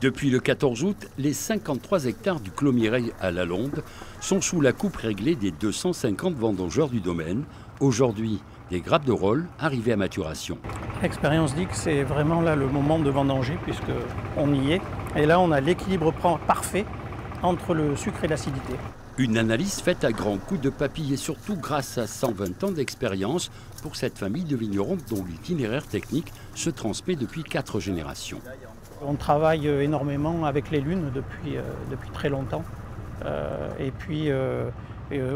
Depuis le 14 août, les 53 hectares du Clos Mireille à Lalonde sont sous la coupe réglée des 250 vendangeurs du domaine. Aujourd'hui, des grappes de rôle arrivées à maturation. L'expérience dit que c'est vraiment là le moment de vendanger puisqu'on y est. Et là, on a l'équilibre parfait entre le sucre et l'acidité. Une analyse faite à grands coups de papier et surtout grâce à 120 ans d'expérience pour cette famille de vignerons dont l'itinéraire technique se transmet depuis 4 générations. On travaille énormément avec les lunes depuis très longtemps. Et puis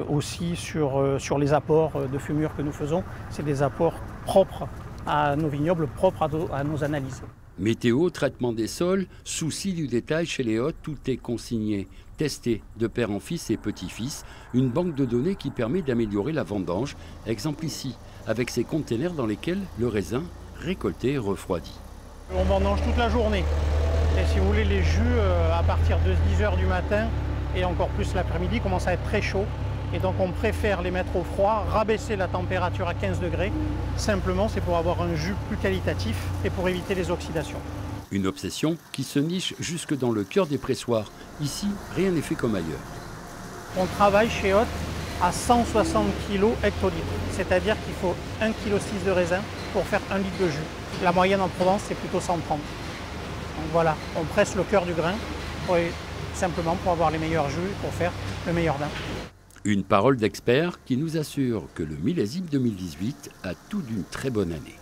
aussi sur les apports de fumure que nous faisons. C'est des apports propres à nos vignobles, propres à nos analyses. Météo, traitement des sols, souci du détail chez les hôtes, tout est consigné, testé de père en fils et petit-fils. Une banque de données qui permet d'améliorer la vendange. Exemple ici, avec ces containers dans lesquels le raisin récolté est refroidi. On vendange toute la journée. Et si vous voulez, les jus, à partir de 10 h du matin et encore plus l'après-midi, commencent à être très chauds. Et donc on préfère les mettre au froid, rabaisser la température à 15 degrés. Simplement, c'est pour avoir un jus plus qualitatif et pour éviter les oxydations. Une obsession qui se niche jusque dans le cœur des pressoirs. Ici, rien n'est fait comme ailleurs. On travaille chez Hôte à 160 kg hectolitres. C'est-à-dire qu'il faut 1,6 kg de raisin pour faire 1 litre de jus. La moyenne en Provence, c'est plutôt 130. Donc voilà, on presse le cœur du grain simplement pour avoir les meilleurs jus et pour faire le meilleur vin. Une parole d'expert qui nous assure que le millésime 2018 a tout d'une très bonne année.